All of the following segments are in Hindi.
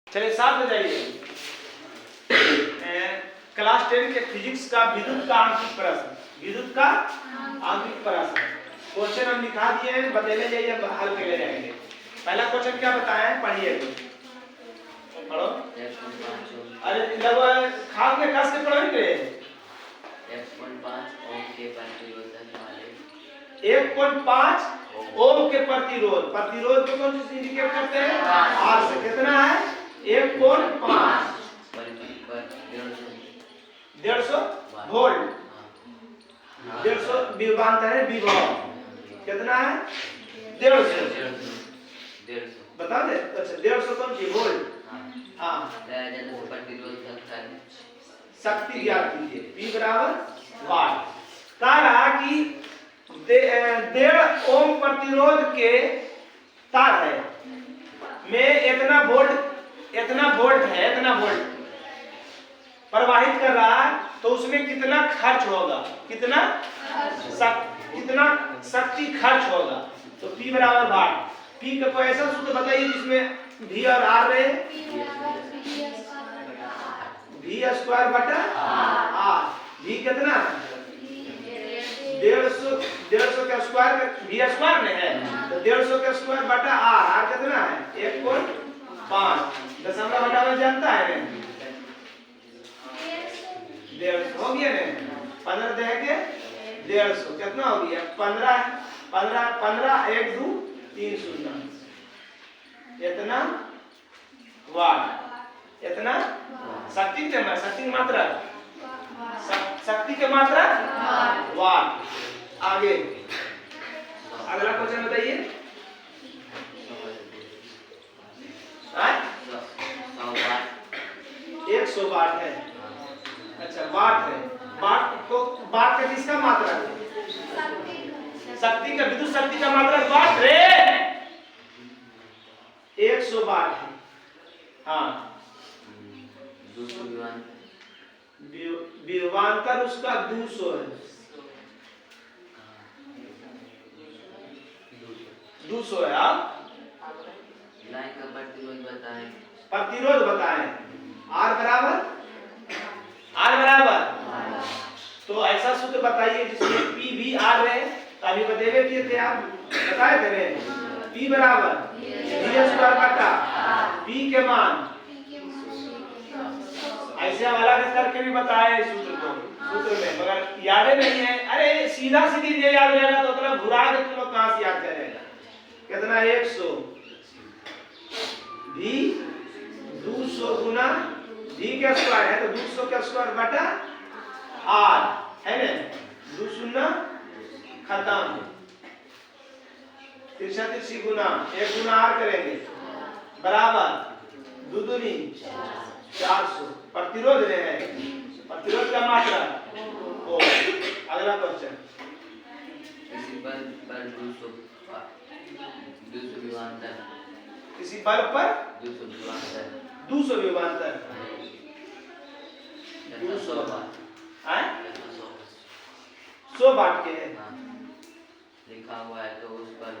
चलिए साथ में जाइए। क्लास 10 के फिजिक्स का विद्युत का आंतरिक प्रश्न, विद्युत का आंतरिक प्रश्न क्वेश्चन हम लिखा दिए हैं, बदले जाइए हल के ले जाएंगे। पहला क्वेश्चन क्या बताया है, पढ़िए पढ़ो। अरे लगभग खाल में कस के पढ़ोगे। 1.5 ओम के प्रतिरोधक वाले 1.5 ओम के प्रतिरोध, प्रतिरोध को कौन सी इंडिकेट करते हैं, आर से। कितना है 1.5 150 वोल्ट, 150 विभवांतर है, विभव कितना है 150 बता दे। अच्छा 150 कौन सी वोल्ट, हाँ शक्ति ज्ञात कीजिए। P बराबर वाट। कह रहा कि 1.5 ओम प्रतिरोध के तार है में इतना वोल्ट है, इतना वोल्ट प्रवाहित कर रहा है, तो उसमें कितना खर्च होगा, कितना शक्ति खर्च होगा। तो P बराबर वाट। P का कोई ऐसा सूत्र बताइए जिसमें V और R रहे। V स्क्वायर बटा R। V कितना है 150 का स्क्वायर, V स्क्वायर में है तो 150 का स्क्वायर बटा R कितना है 1.5। दशमलव हटाना जानता है ना, 150 हो गया ना, 15 दे के 150 कितना हो गया 15 1 2 3 0 इतना वाट, इतना शक्ति की मात्रा, शक्ति की मात्रा वाट। आगे अगला क्वेश्चन बताइए। 100 वाट है। अच्छा वाट है, वाट का किसका मात्रा है, शक्ति का, विद्युत शक्ति का मात्रा वाट रे। 100 वाट है, हाँ विभवांतर उसका 200 है, 200 है। आप लाइन का प्रतिरोध बताएं। R बराबर तो ऐसा सूत्र बताइए जिसमें P भी R रहे। अभी बतेवे किए थे, आप बताए थे P बराबर V स्क्वायर बटा P के मान। ऐसे हम अलग करके भी बताए सूत्र में, मगर याद नहीं है। अरे सीधा सीधी ये याद रहेगा तो उतना घुरा के तुम लोग कहां से याद करेगा। कितना 100 V 200 गुना V का स्क्वायर है तो 200 का स्क्वायर बटा R है ना, 2 शून्य खत्म, तिरछी गुना 1 गुना R करेंगे बराबर 2 दूनी 400। प्रतिरोध है, प्रतिरोध का मात्रा ओ। अगला क्वेश्चन, किसी बल्ब पर 200 विभवांतर, किसी बल्ब पर 200 विभवांतर 200 वाट है, 100 वाट के है लिखा हुआ है, तो उस पर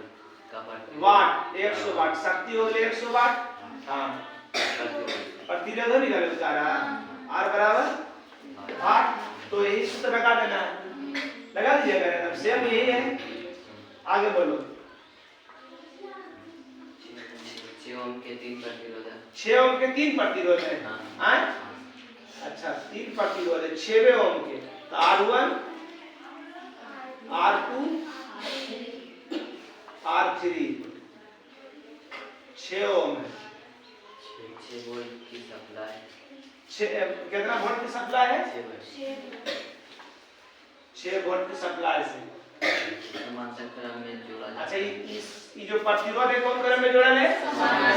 का वाट 100 वाट शक्ति हो गई 100 वाट। हाँ प्रतिरोध निकाले उसका R बराबर वाट। तो यही सूत्र लगा देना है, लगा दीजिएगा एकदम सेम यही है। आगे बोलो। 6 ओम के 3 प्रतिरोध है, 6 ओम के 3 प्रतिरोध है। हाँ अच्छा 3 प्रतिरोध है 6वें ओम के, तो R1 R2 R3 6 ओम है। 6 वोल्ट की सप्लाई, कितना वोल्ट की सप्लाई है 6 वोल्ट की सप्लाई से समांतर क्रम में जोड़ा जाता है। अच्छा ये जो प्रतिरोध है कौन क्रम में जोड़ा है,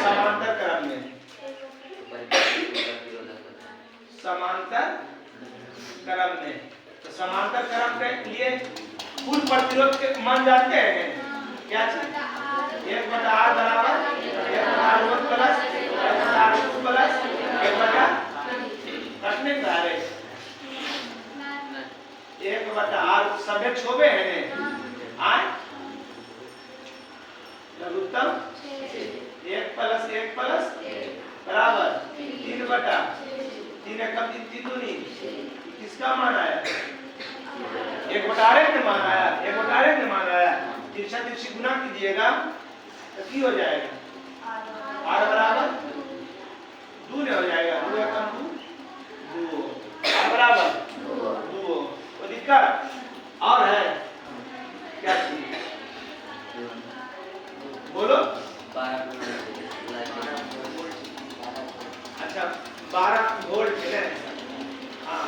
समांतर क्रम में, समांतर क्रम में। तो समांतर क्रम के लिए कुल प्रतिरोध के मान जानते हैं क्या, 1/R बराबर 1/R1 plus 1/R2 plus 1/R कटने का है 1/R सभी छोबे हैं आए लघुत्तम 1 प्लस 1 प्लस बराबर तिरछा तिरछी गुना कीजिएगा तो की हो जाएगा r बराबर 2 हो जाएगा 2 एकम 2 r बराबर 2 कोई दिक्कत और है क्या चीज बोलो 12 अच्छा 12 वोल्ट है हाँ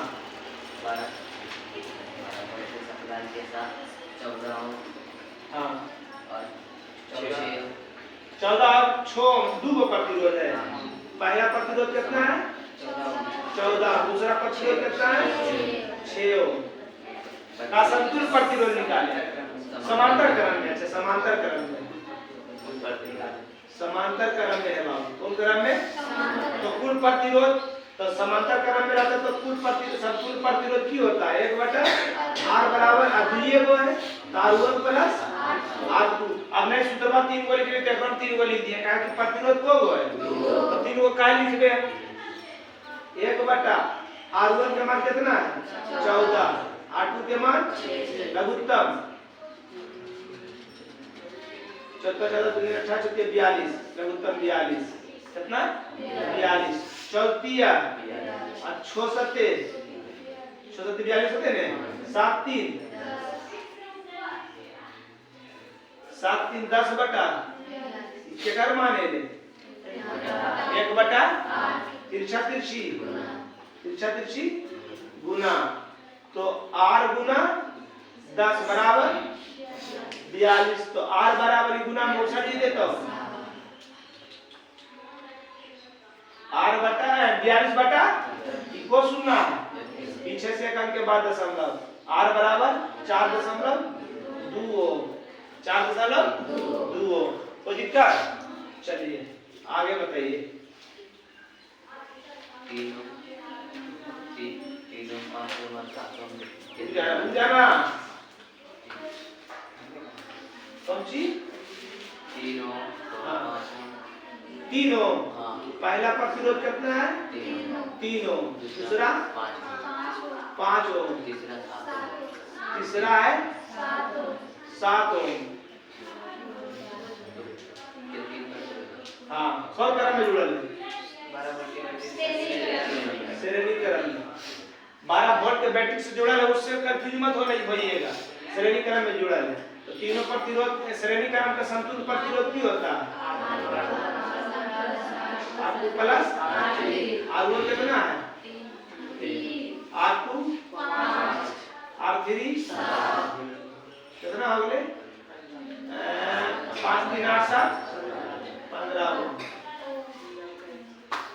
12 वोल्ट से सप्लाई के साथ 14 ओम हाँ और 14 14 2 को प्रतिरोध है पहला प्रतिरोध कितना है 14 दूसरा प्रतिरोध कितना है 6 ओम का समतुल्य प्रतिरोध निकाले समांतर क्रम में अच्छा समांतर क्रम में समांतर क्रम में है बाबू कौन क्रम में तो कुल प्रतिरोध तो समांतर क्रम में रहता तो कुल प्रतिरोध समतुल्य प्रतिरोध की होता है 1/r बराबर अद्वितीय को है R1 प्लस R2 अब मैं सूत्रवा 3 को लिख रहे थे 3 को लिख दिया क्या कि प्रतिरोध को है तो 3 को काय लिख दे 1/R1 के मान कितना है 14 R2 के मान लघुत्तम 14 2 18 42 लघुत्तम 42 कितना 42 चौथिया और 6 7 42 होते ने 7 3 7 3 10 बटा इसके कर माने ले 1/, तिरछा तिरछी गुना तो r गुना 10 बराबर 42 तो r बराबर गुना मोसा जी देता हूं r बटा 42 बटा इको सुनना पीछे से एक अंक के बाद दशमलव r बराबर 4.2 ओम 4.2 ओम कोई दिक्कत चलिए आगे बताइए जाना कौन सी 3 ओम पहला प्रतिरोध कितना है 3 ओम दूसरा 5 ओम तीसरा है 7 ओम हाँ कौन क्रम में जुड़ल है श्रेणीकरण 12 वोल्ट के बैटरी से जुड़ा है उससे कंफ्यूज मत हो नहीं भइएगा श्रेणीकरण में जुड़ा है तो तीनों प्रतिरोध श्रेणीकरण का समतुल्य प्रतिरोध की होता है R2 प्लस R1 कितना है R2 R3 कितना हो गए 5 3 8 7 15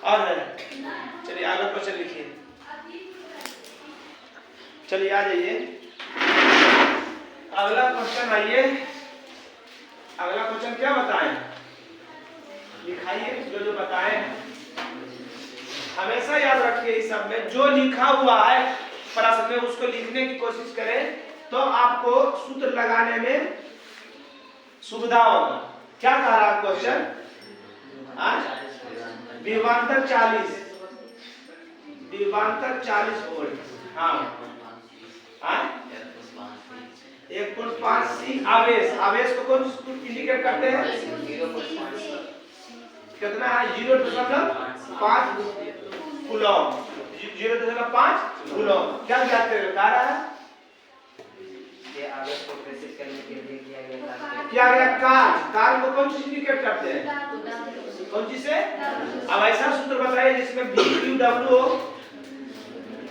और है चलिए अगला क्वेश्चन लिखिए चलिए आ जाइए अगला क्वेश्चन आइए अगला क्वेश्चन क्या बताएं लिखाइए जो बताएं हमेशा याद रखिए इस सब में जो लिखा हुआ है प्रश्न में उसको लिखने की कोशिश करें तो आपको सूत्र लगाने में सुविधा होगा क्या कह रहा है क्वेश्चन विभवांतर 40 वोल्ट हाँ 1.5 सी आवेश को कौन इंडिकेट करते हैं कितना है 0.5 कूलम 0.5 कूलम क्या ज्ञात करेगा कह रहा है ये आवेश को प्रेषित करने के लिए किया गया काल को कौन चीज इंडिकेट करते हैं कौन चीज से अब ऐसा सूत्र बताइए जिसमें V Q W हो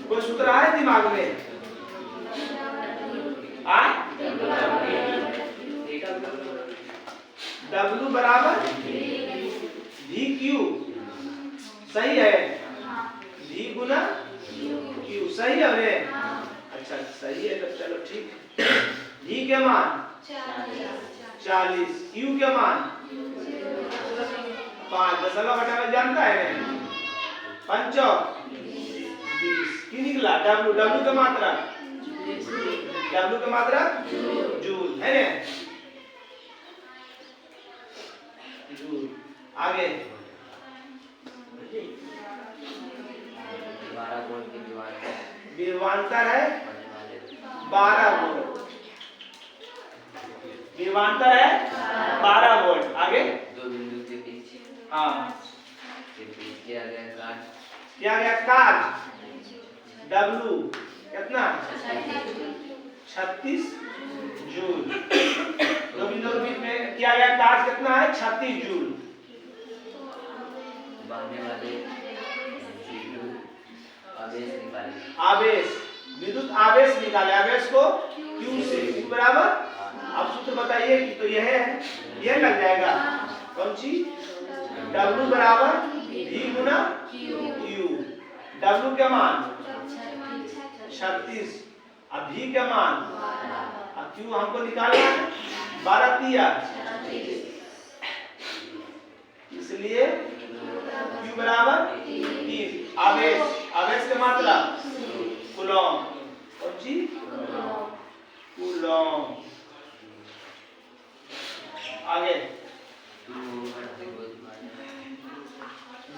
कोई सूत्र आए दिमाग में W बराबर V Q सही है V गुना Q सही है रे अच्छा सही है तो चलो ठीक V के मान 40 Q के मान 5 दशमलव बटा में जानता है पंचो 20 की निकला W का मात्रा जूल है ना जूल आगे 12 वोल्ट की विभवांतर है 12 वोल्ट विभवांतर है 12 वोल्ट। आगे 2 बिंदु के बीच हाँ के बीच किया गया कार्य किया गया कार्य W कितना 36 जूल। दो बिंदु के बीच में किया गया कार्य कितना है 36 जूल। बहने वाले विद्युत आवेश निकाले। आवेश विद्युत आवेश निकाले। आवेश को Q से Q बराबर अब सूत्र बताइए कि तो यह है यह लग जाएगा कौन सी W बराबर V गुना Q। W का मान 36 अब V का मान अब Q हमको निकालना है 12 तिया इसलिए Q बराबर 3। आवेश आवेश का मात्रा कूलॉम कौन सी कूलॉम। आगे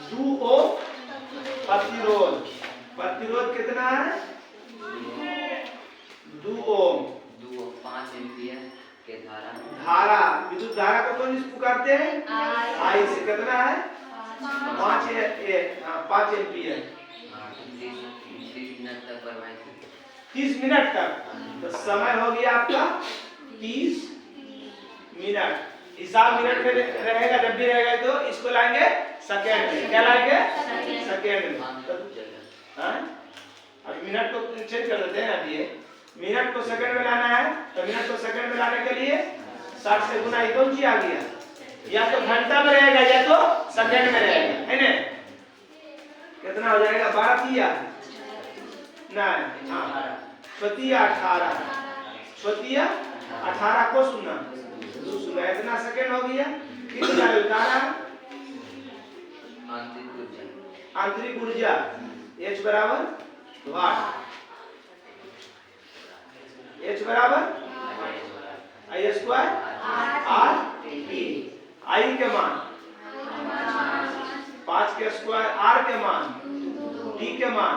2 ओम प्रतिरोध। प्रतिरोध कितना है 2 ओम। 5 एम्पीयर के धारा विद्युत धारा को कौन पुकारते हैं आई से कितना है 5 एम्पीयर 30 मिनट तक। तो समय हो गया आपका 30 मिनट। हिसाब मिनट में रहेगा जब भी रहेगा तो इसको लाएंगे सेकेंड में। क्या लाएंगे सेकेंड में। तो अब मिनट को चेंज कर देते हैं। अब ये मिनट को सेकंड में लाना है तो मिनट को सेकंड में लाने के लिए 60 से गुना कौन सी आ गया या तो घंटा में रहेगा या तो सेकंड में रहेगा है ना। कितना हो जाएगा 12 तिया नहीं हाँ स्वतिया 18 स्वतिया 18 को सुनना सुना इतना सेकंड हो गया। कितना उतारा आंतरिक ऊर्जा H बराबर वाट H बराबर I square R T। I के मान 5 के स्क्वायर R के मान T के मान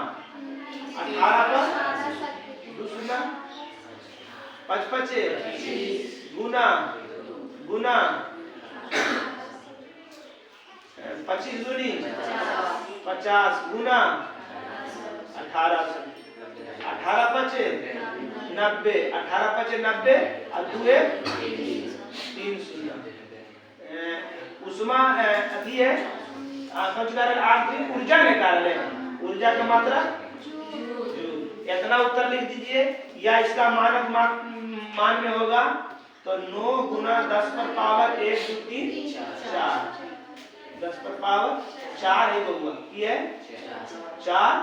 18 पर दूसरा 5 गुना गुना 25 दूनी 50 गुना 18 5 90 18 5 90 और 2 3 उष्मा अभी है आंतरिक ऊर्जा निकाल ले। ऊर्जा का मात्रा इतना उत्तर लिख दीजिए या इसका मानक मान में होगा तो 9 गुना 10 पर पावर 1 2 3 4 10 पर पावर 4 है बउआ की है 4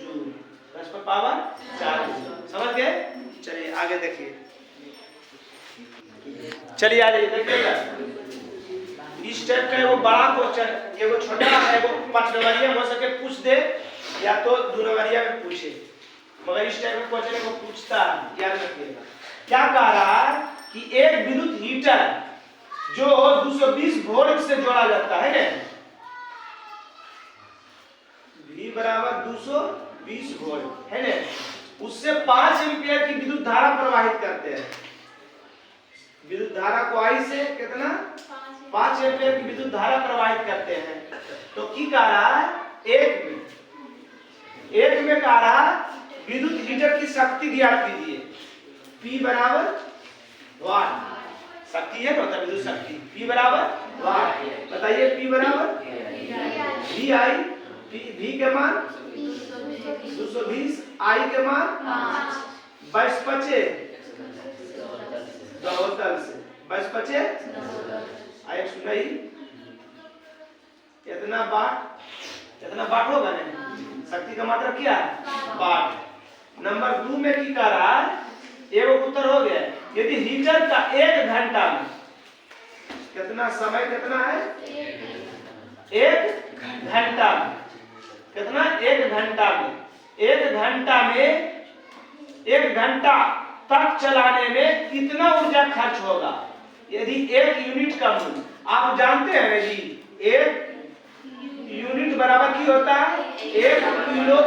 जूल 10 पर पावर 4 समझ गए। चलिए आगे देखिए। चलिए आ जाइए देखिएगा इस टाइप का एगो बड़ा क्वेश्चन एगो छोटा एगो 5 नंबरिया हो सके पूछ दे या तो 2 नंबरिया में पूछे मगर इस टाइप का क्वेश्चन को पूछता है याद रखिएगा। क्या कह रहा है कि एक विद्युत हीटर जो 220 वोल्ट से जोड़ा जाता है ना V बराबर 220 वोल्ट है ना उससे 5 एम्पीयर की विद्युत धारा प्रवाहित करते हैं। विद्युत धारा को I से कितना 5 एम्पीयर की विद्युत धारा प्रवाहित करते हैं। तो की कह रहा है एक में कह रहा विद्युत हीटर की शक्ति ज्ञात कीजिए। P बराबर वाट शक्ति है ना विद्युत शक्ति P बराबर वाट। बताइए P बराबर V के मान 220 I के मान 22 5 72 से 22 5 आए सुनाई इतना वाट होगा ना शक्ति का मात्रा क्या है वाट। नंबर 2 में की कह रहा है एगो उत्तर हो गया। यदि हीटर का 1 घंटा में कितना समय कितना है 1 घंटा में कितना 1 घंटा में 1 घंटा तक चलाने में कितना ऊर्जा खर्च होगा। यदि 1 यूनिट का मूल्य आप जानते हैं जी 1 यूनिट बराबर की होता है 1 किलो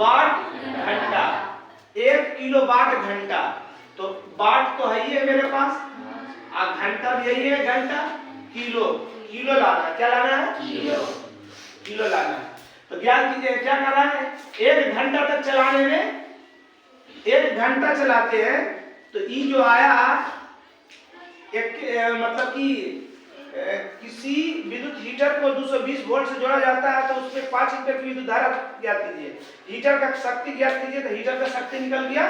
वाट घंटा 1 किलो वाट घंटा। तो वाट तो है ही है मेरे पास घंटा भी यही है, घंटा किलो, किलो लाना, क्या लाना है? किलो लाना है। तो ज्ञान कीजिए क्या कर रहा है, 1 घंटा तक चलाने में, 1 घंटा चलाते हैं तो ई जो आया एक मतलब कि किसी विद्युत हीटर को 220 वोल्ट से जोड़ा जाता है तो उसमें 5 एम्पीयर की विद्युत धारा ज्ञात कीजिए। हीटर का शक्ति ज्ञात कीजिए, तो हीटर का शक्ति निकल गया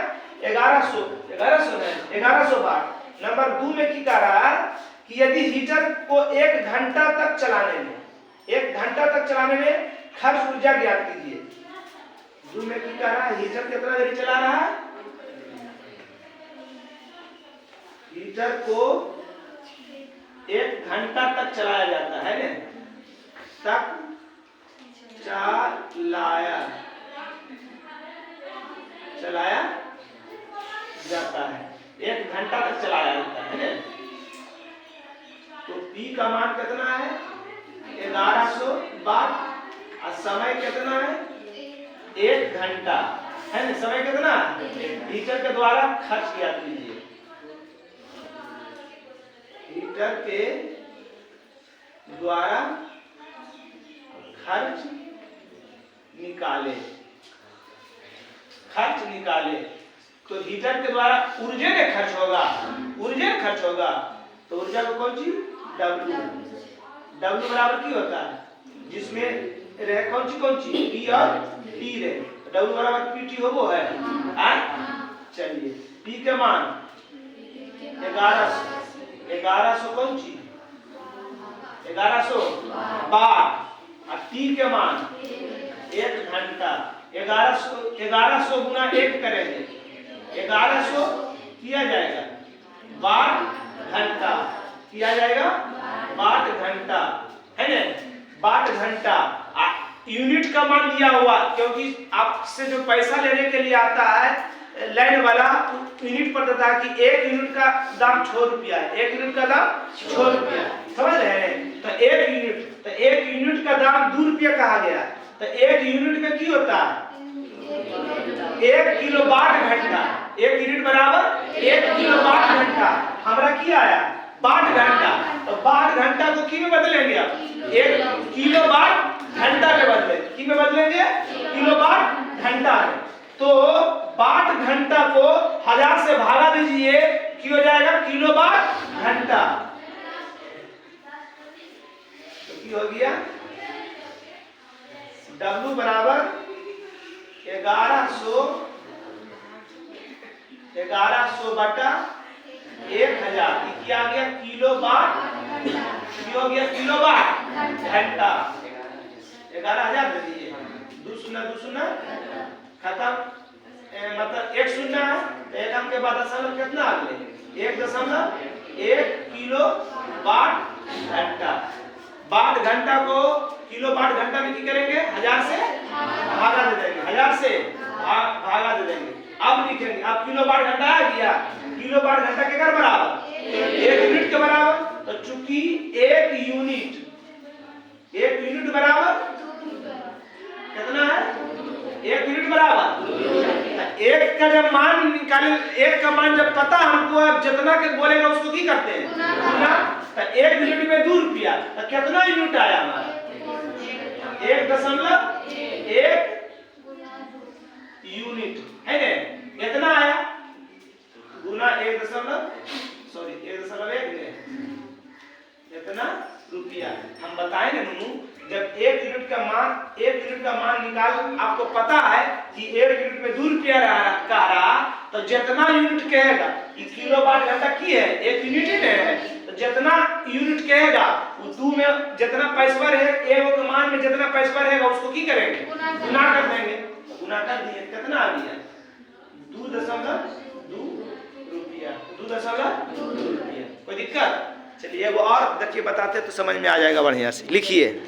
1100 वाट। नंबर 2 में क्या कह रहा है कि यदि हीटर को 1 घंटा तक चलाने में, 1 घंटा तक चलाने में खर्च ऊर्जा ज्ञात कीजिए। 2 में क्या कह रहा है, हीटर कितना देर चला रहा है, हीटर को 1 घंटा तक चलाया जाता है ना, तक चलाया जाता है, 1 घंटा तक चलाया जाता है ना। तो P का मान कितना है, 1100 वाट, और समय कितना है, 1 घंटा है ना। समय कितना हीटर के द्वारा खर्च किया कीजिए, हीटर के द्वारा खर्च निकाले। तो हीटर के द्वारा ऊर्जा ने खर्च होगा, तो ऊर्जा को कौन सी W बराबर की होता है, जिसमें रहे कौन सी P और T रहे, W बराबर PT हो वो है। चलिए P के मान 1100 कौन सी 1100 वाट, और T के मान 1 घंटा। 1100 गुना 1 करेंगे, 1100 किया जाएगा वाट घंटा, किया जाएगा वाट घंटा है ना, वाट घंटा। यूनिट का मान दिया हुआ, क्योंकि आपसे जो पैसा लेने के लिए आता है लाइन वाला, यूनिट पर देता है कि 1 यूनिट का दाम 6 रुपया है, 1 यूनिट का दाम 6 रुपया, समझ रहे हैं। तो 1 यूनिट का दाम 2 रुपया कहा गया, तो 1 यूनिट में क्या होता है, 1 किलोवाट घंटा। 1 यूनिट बराबर 1 किलोवाट घंटा। हमारा क्या आया, वाट घंटा, तो वाट घंटा को की में बदलेंगे आप, 1 किलोवाट घंटा में बदलेंगे, किलोवाट घंटा में। तो वाट घंटा को 1000 से भागा दीजिए, क्या हो जाएगा, किलोवाट घंटा। तो क्या हो गया, W बराबर 1100 बटा 1000, क्या आ गया, किलोवाट, हो गया किलोवाट घंटा। 11000 दे दीजिए, 2 शून्य खत्म, मतलब 1 शून्य है तो 1 अंक के बाद दशमलव कितना आ गए, 1.1 किलोवाट घंटा। वाट घंटा को किलोवाट घंटा में क्या करेंगे, 1000 से भागा दे देंगे, 1000 से भागा दे देंगे। अब लिखेंगे, अब किलोवाट घंटा आ गया, किलोवाट घंटा के बराबर 1 यूनिट के बराबर। तो चूंकि 1 यूनिट बराबर कितना है, 1 यूनिट बराबर 1 का जब मान निकाले, 1 का मान जब पता हमको, अब जितना के बोलेगा उसको की करते हैं गुना। तो 1 यूनिट में 2 रुपया, तो कितना यूनिट आया हमारा, 1.1 यूनिट है ना, कितना आया गुना 1.1 इतना रुपया। हम बताए ना नूनू, जब 1 यूनिट का मान निकाल, आपको पता है कि 1 यूनिट में 2 रुपया रहा, तो जितना यूनिट कहेगा, ये किलोवाट घंटा की है 1 यूनिट ही है, तो जितना यूनिट कहेगा वो 2 में जितना पैसा है, 1 के मान में जितना पैसा रहेगा उसको की करेंगे, गुना कर देंगे। गुना कर दिए, कितना आ गया, 2.2 रुपया, 2.2 रुपया। कोई दिक्कत, चलिए वो और देखिए बताते तो समझ में आ जाएगा बढ़िया से। लिखिए,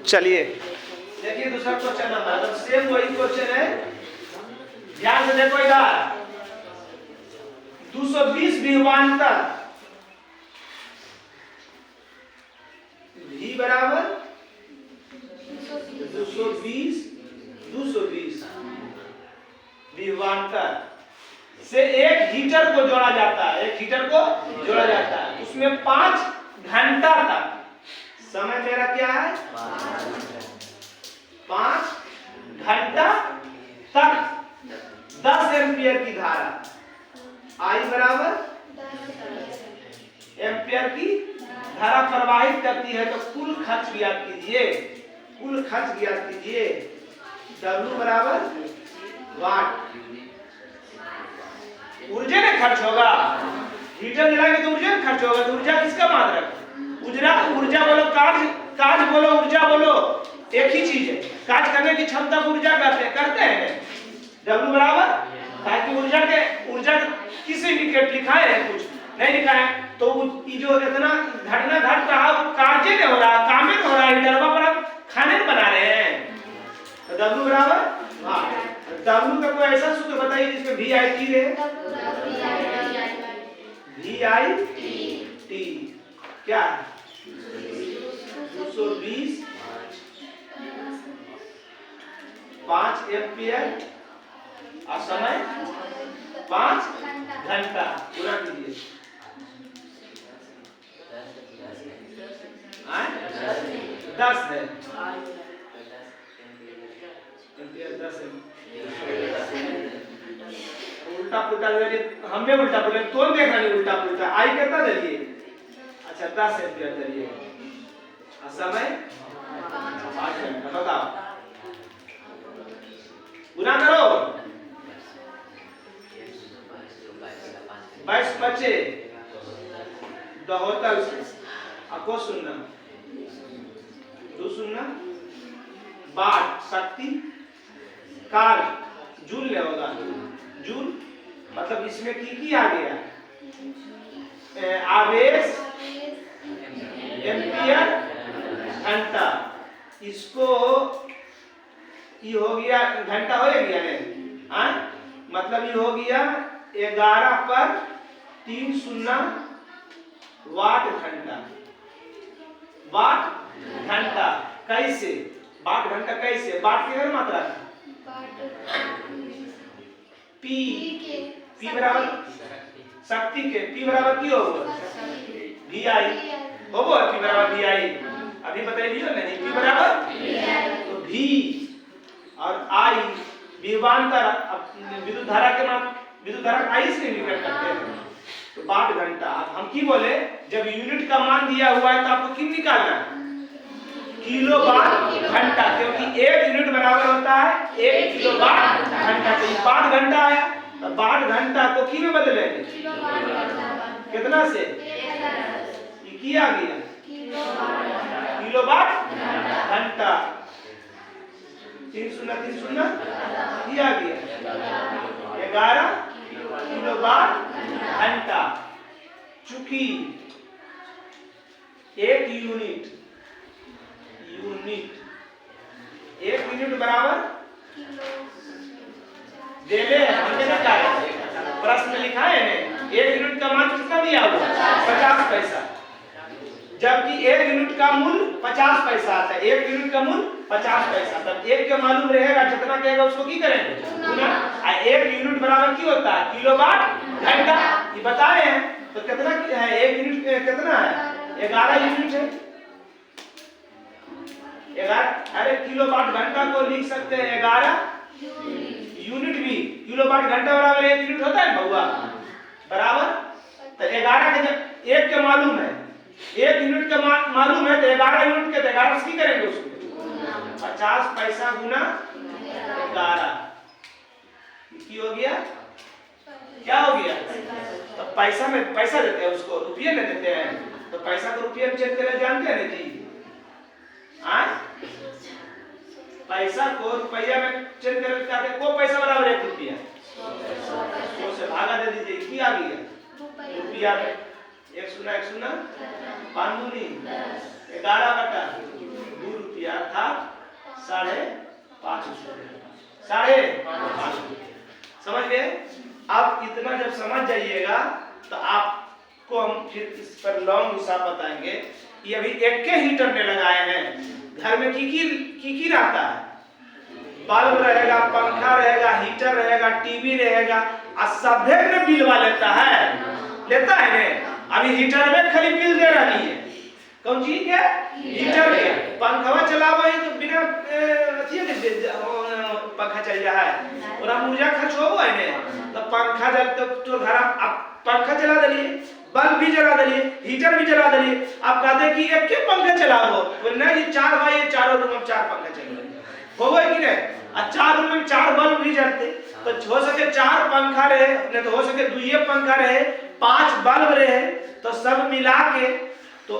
चलिए देखिए दूसरा क्वेश्चन नंबर, सेम वही क्वेश्चन है, ध्यान से देखो इधर। 220 विभवांतर V बराबर 220 विभवांतर से एक हीटर को जोड़ा जाता है, उसमें 5 घंटा तक समय मेरा क्या है 5 घंटा तक 10 एम्पियर की धारा आई बराबर एम्पियर की धारा प्रवाहित करती है। तो कुल खर्च ज्ञात कीजिए, कुल खर्च ज्ञात कीजिए। W बराबर वाट, ऊर्जा में खर्च होगा। हीटर जलाएंगे तो ऊर्जा में खर्च होगा। तो ऊर्जा किसका मात्रक, ऊर्जा बोलो, काज बोलो, ऊर्जा बोलो, एक ही चीज है। काज करने की क्षमता को ऊर्जा करते हैं। W बराबर, ताकि ऊर्जा किस इंडिकेट लिखा है, कुछ नहीं लिखा है। तो ये जो इतना घटना घट रहा वो कार्य में हो रहा, काम में हो रहा है, डरवा पर हम खाने में बना रहे हैं। तो W बराबर हाँ, W का कोई ऐसा सूत्र बताइए जिसमें VIT रहे। VIT क्या है 220 5 एम्पियर और समय 5 घंटा। पूरा कीजिए। 10 है एम्पियर 10 है। उल्टा पुल्टा हमें उल्टा पुल्टा तो देखा नहीं, उल्टा पुल्टा आई कितना दलिए। अच्छा 10 एम्पियर दलिए और समय 5 घंटा। बताओ गुना करो। 22 बच्चे 72 से आपको सुनना 2 सुनना वाट शक्ति कार्य जूल ले होगा। जूल मतलब इसमें की आ गया आवेश एम्पियर घंटा। इसको ये हो गया घंटा हो गया है मतलब ये हो गया 11 पर 3 शून्य वाट घंटा। वाट घंटा कैसे, वाट घंटा कैसे, वाट की मात्रा P बराबर शक्ति के, P बराबर की होगा VI होगा। P बराबर VI अभी बताइए नहीं, P बराबर तो V और I विभवांतर विद्युत धारा के विद्युत धारा I से निकल करते हैं। तो वाट घंटा। हम की बोले जब यूनिट का मान दिया हुआ है तो आपको किलो निकालना है किलो वाट घंटा, क्योंकि 1 यूनिट बराबर होता है 1 किलो वाट घंटा। तो ये वाट घंटा आया तो वाट घंटा को की में बदलेंगे कितना से ये किया गया किलो वाट घंटा। 3 शून्य किया गया 11 किलो वाट घंटा। चूंकि 1 यूनिट 1 यूनिट बराबर देले हमने लिखा है, प्रश्न लिखा है ने 1 यूनिट का मान कितना दिया हुआ 50 पैसा, जबकि 1 यूनिट का मूल्य 50 पैसा आता है। 1 यूनिट का मूल्य 50 पैसा, तब 1 के मालूम रहेगा जितना कहेगा उसको की करेंगे गुना। 1 यूनिट बराबर की होता है किलो वाट घंटा। ये बताए हैं तो कितना है 1 यूनिट कितना है 11 यूनिट है 11। अरे किलो वाट घंटा को लिख सकते हैं 11 यूनिट भी। किलो वाट घंटा बराबर 1 यूनिट होता है बउआ बराबर। तो 11 के जब 1 के मालूम है 1 यूनिट का मालूम है तो 11 यूनिट के 11 से की करेंगे उसको 50 पैसा गुना 11 की हो गया क्या हो गया। तो पैसा में पैसा देते हैं उसको रुपये में देते हैं। तो पैसा को रुपये में चेंज करना जानते हैं ना जी। पैसा को रुपया में चेंज करके कहते हैं को पैसा बराबर 1 रुपया 100 से भागा दे दीजिए की आ गया रुपया में 1 शून्य 1 शून्य 5 दूनी 11 बटा 2 रुपया अर्थात 5.5 समझ गए। अब इतना जब समझ जाइएगा तो आपको हम फिर इस पर लॉन्ग हिसाब बताएंगे। ये अभी एक के हीटर ने लगाए हैं घर में की रहता है, बल्ब रहेगा, पंखा रहेगा, हीटर रहेगा, टीवी रहेगा और सभ्य में बिलवा लेता है ने अभी हीटर में खाली बिल दे रही है कौन चीज के हीटर के पंखवा चलावे तो बिना अथी के पंखा चल जा है ओरा ऊर्जा खर्च हो है ने तो पंखा जब तो घर आप पंखा चला दलिए बल्ब भी जला दलिए हीटर भी जला दलिए आप कहते कि एक के पंखा चलाओ तो नहीं ये चार भाई ये चारों रूम में चार पंखा चल रहे होगा कि नहीं और चार रूम में चार बल्ब भी जलते तो हो सके चार पंखा रहे नहीं तो हो सके दुइये पंखा रहे पांच बल्ब रहे तो सब मिला के तो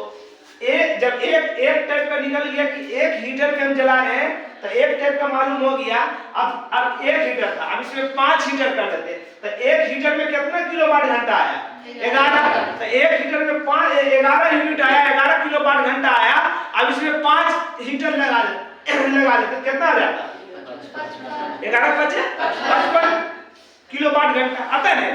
एक जब एक टाइप का निकल गया कि एक हीटर के हम जला रहे हैं तो एक टाइप का मालूम हो गया अब एक हीटर था अब इसमें 5 हीटर कर देते तो एक हीटर में कितना किलोवाट घंटा आया 11 तो एक हीटर में 11 यूनिट आया 11 किलोवाट घंटा आया अब इसमें 5 हीटर लगा देते कितना आ जाता 11 5 55 किलोवाट घंटा आता है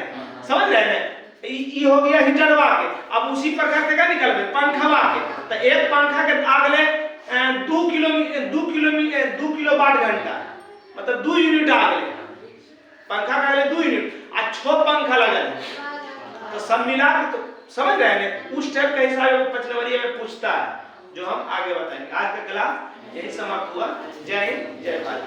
समझ रहे हैं ये हो गया हीटरवा के अब उसी प्रकार के का निकलबे पंखवा के तो एक पंखा के आगले 2 किलोवाट घंटा मतलब 2 यूनिट आगले पंखा का आगले 2 यूनिट आ 6 पंखा लगा तो सब मिला के तो समझ रहे हैं उस टाइप का हिसाब 5 नंबरिया में पूछता है जो हम आगे बताएंगे। आज का क्लास यही समाप्त हुआ। जय हिंद जय भारत।